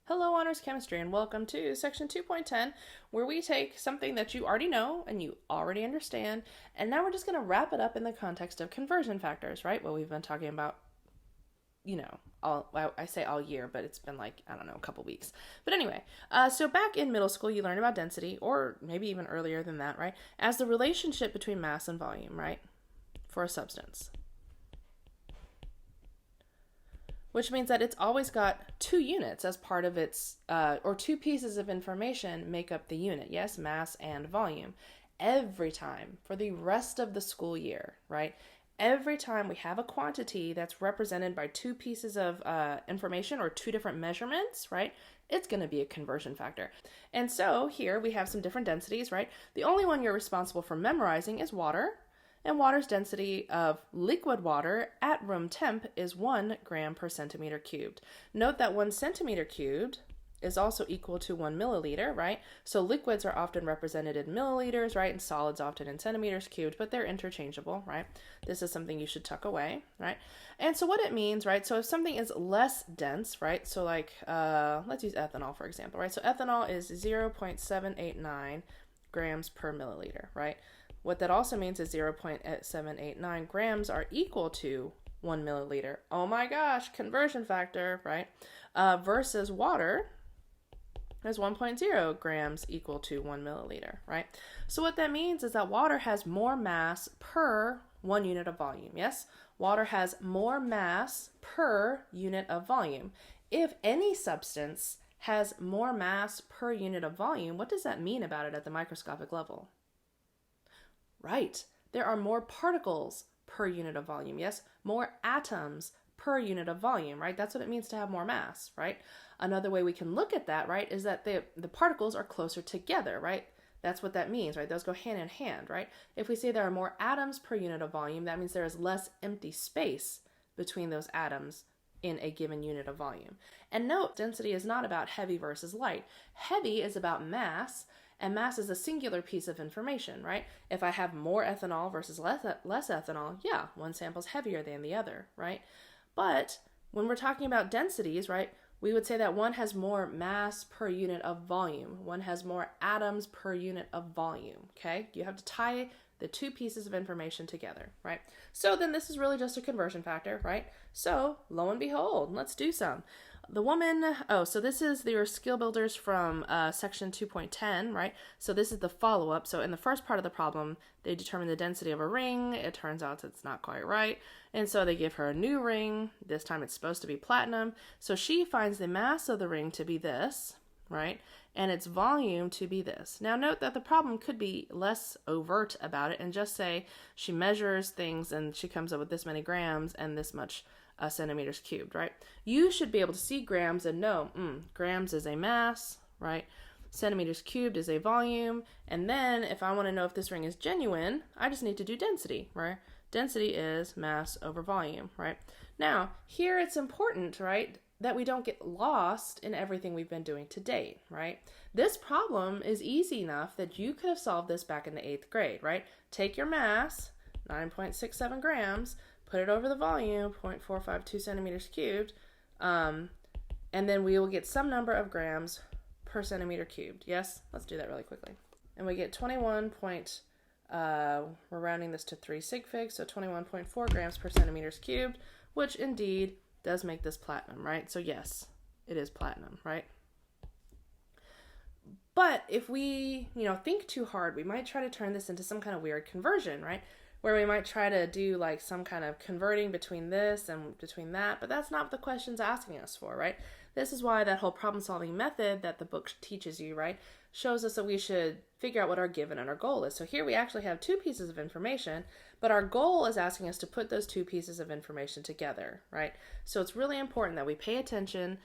Hello, Honors Chemistry, and welcome to Section 2.10, where we take something that you already know and you already understand, and now we're just going to wrap it up in the context of conversion factors, right? What we've been talking about, I say all year, but it's been a couple weeks. But anyway, so back in middle school, you learned about density, or maybe even earlier than that, right? As the relationship between mass and volume, right? For a substance. Which means that it's always got two units as part of its, or two pieces of information make up the unit. Yes, mass and volume. Every time for the rest of the school year, right? Every time we have a quantity that's represented by two pieces of information or two different measurements, right? It's going to be a conversion factor. And so here we have some different densities, right? The only one you're responsible for memorizing is water. And water's density of liquid water at room temp is 1 gram per centimeter cubed. Note that 1 centimeter cubed is also equal to 1 milliliter, right? So liquids are often represented in milliliters, right? And solids often in centimeters cubed, but they're interchangeable, right? This is something you should tuck away, right? And so what it means, right? So if something is less dense, right? So let's use ethanol, for example, right? So ethanol is 0.789 grams per milliliter, right? What that also means is 0.789 grams are equal to 1 milliliter. Oh my gosh, conversion factor, right? Versus water is 1.0 grams equal to 1 milliliter, right? So what that means is that water has more mass per 1 unit of volume, yes? Water has more mass per unit of volume. If any substance has more mass per unit of volume, what does that mean about it at the microscopic level? Right. There are more particles per unit of volume. Yes, more atoms per unit of volume, right? That's what it means to have more mass, right? Another way we can look at that, right, is that the particles are closer together, right? That's what that means, right? Those go hand in hand, right? If we say there are more atoms per unit of volume, that means there is less empty space between those atoms in a given unit of volume. And note, density is not about heavy versus light. Heavy is about mass, and mass is a singular piece of information, right? If I have more ethanol versus less ethanol, yeah, one sample's heavier than the other, right? But when we're talking about densities, right, we would say that one has more mass per unit of volume. One has more atoms per unit of volume, okay? You have to tie the two pieces of information together, right? So then this is really just a conversion factor, right? So lo and behold, let's do some. So this is your skill builders from section 2.10, right? So this is the follow-up. So in the first part of the problem, they determine the density of a ring. It turns out it's not quite right. And so they give her a new ring. This time it's supposed to be platinum. So she finds the mass of the ring to be this, right? And its volume to be this. Now note that the problem could be less overt about it and just say she measures things and she comes up with this many grams and this much centimeters cubed, right? You should be able to see grams and know, grams is a mass, right? Centimeters cubed is a volume. And then if I want to know if this ring is genuine, I just need to do density, right? Density is mass over volume, right? Now, here it's important, right, that we don't get lost in everything we've been doing to date, right? This problem is easy enough that you could have solved this back in the 8th grade, right? Take your mass, 9.67 grams, put it over the volume, 0.452 centimeters cubed, and then we will get some number of grams per centimeter cubed. Yes? Let's do that really quickly. And we get 21 point, we're rounding this to 3 sig figs, so 21.4 grams per centimeters cubed, which indeed does make this platinum, right? So yes, it is platinum, right? But if we, think too hard, we might try to turn this into some kind of weird conversion, right? Where we might try to do some kind of converting between this and between that, but that's not what the question's asking us for, right? This is why that whole problem-solving method that the book teaches you, right, shows us that we should figure out what our given and our goal is. So here we actually have two pieces of information, but our goal is asking us to put those two pieces of information together, right? So it's really important that we pay attention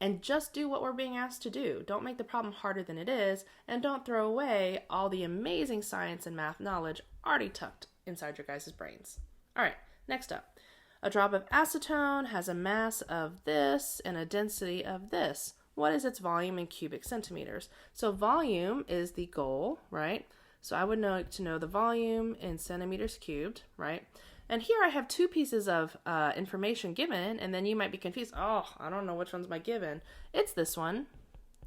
and just do what we're being asked to do. Don't make the problem harder than it is, and don't throw away all the amazing science and math knowledge already tucked inside your guys' brains. All right, next up. A drop of acetone has a mass of this and a density of this. What is its volume in cubic centimeters? So volume is the goal, right? So I would know to know the volume in centimeters cubed, right? And here I have two pieces of information given, and then you might be confused. Oh, I don't know which one's my given. It's this one,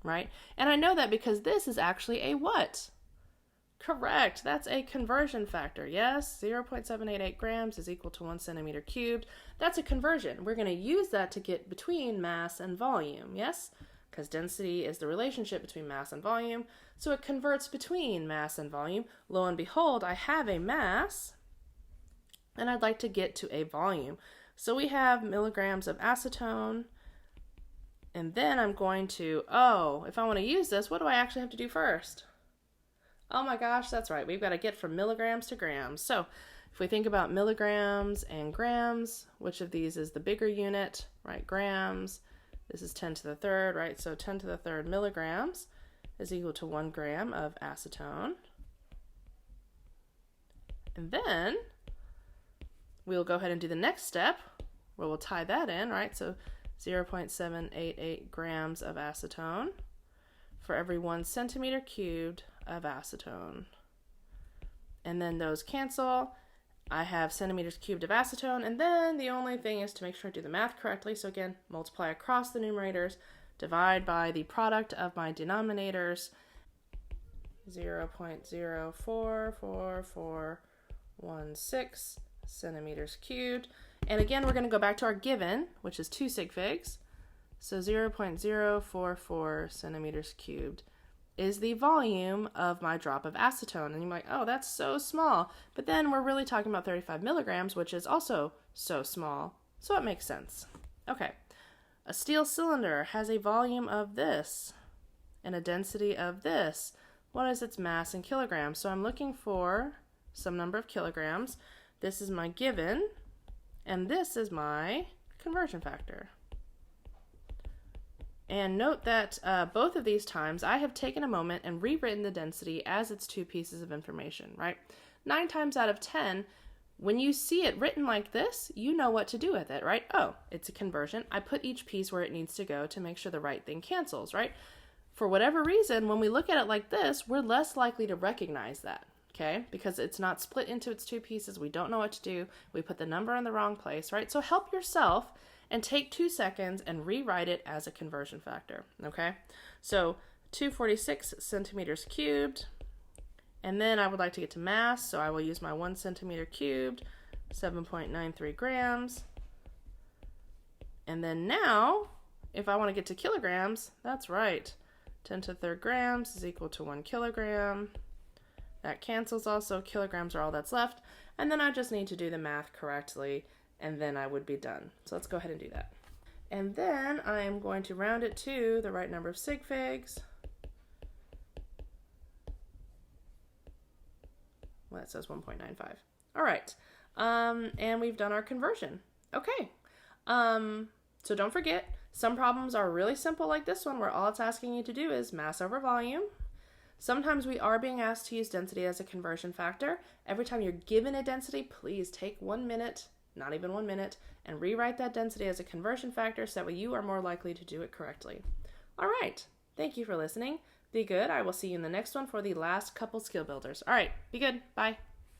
right? And I know that because this is actually a what? Correct. That's a conversion factor. Yes, 0.788 grams is equal to 1 centimeter cubed. That's a conversion. We're going to use that to get between mass and volume. Yes, because density is the relationship between mass and volume. So it converts between mass and volume. Lo and behold, I have a mass, and I'd like to get to a volume. So we have milligrams of acetone, and then I'm going to, if I want to use this, what do I actually have to do first? Oh my gosh, that's right. We've got to get from milligrams to grams. So if we think about milligrams and grams, which of these is the bigger unit, right? Grams, this is 10 to the third, right? So 10 to the third milligrams is equal to 1 gram of acetone. And then we'll go ahead and do the next step where we'll tie that in, right? So 0.788 grams of acetone for every 1 centimeter cubed of acetone. And then those cancel. I have centimeters cubed of acetone, and then the only thing is to make sure I do the math correctly. So again, multiply across the numerators, divide by the product of my denominators, 0.044416 centimeters cubed. And again, we're going to go back to our given, which is 2 sig figs. So 0.044 centimeters cubed is the volume of my drop of acetone. And you're like, oh, that's so small. But then we're really talking about 35 milligrams, which is also so small. So it makes sense. Okay. A steel cylinder has a volume of this and a density of this. What is its mass in kilograms? So I'm looking for some number of kilograms. This is my given, and this is my conversion factor. And note that both of these times I have taken a moment and rewritten the density as its two pieces of information, right? 9 times out of 10, when you see it written like this, you know what to do with it, right? Oh, it's a conversion. I put each piece where it needs to go to make sure the right thing cancels, right? For whatever reason, when we look at it like this, we're less likely to recognize that, okay? Because it's not split into its two pieces. We don't know what to do. We put the number in the wrong place, right? So help yourself and take 2 seconds and rewrite it as a conversion factor, okay? So 246 centimeters cubed, and then I would like to get to mass, so I will use my 1 centimeter cubed, 7.93 grams. And then now, if I want to get to kilograms, that's right. 10 to the third grams is equal to 1 kilogram. That cancels also. Kilograms are all that's left. And then I just need to do the math correctly, and then I would be done. So let's go ahead and do that. And then I am going to round it to the right number of sig figs. Well, that says 1.95. All right. And we've done our conversion. Okay. So don't forget, some problems are really simple like this one, where all it's asking you to do is mass over volume. Sometimes we are being asked to use density as a conversion factor. Every time you're given a density, please take 1 minute, not even 1 minute, and rewrite that density as a conversion factor so that way you are more likely to do it correctly. All right. Thank you for listening. Be good. I will see you in the next one for the last couple skill builders. All right. Be good. Bye.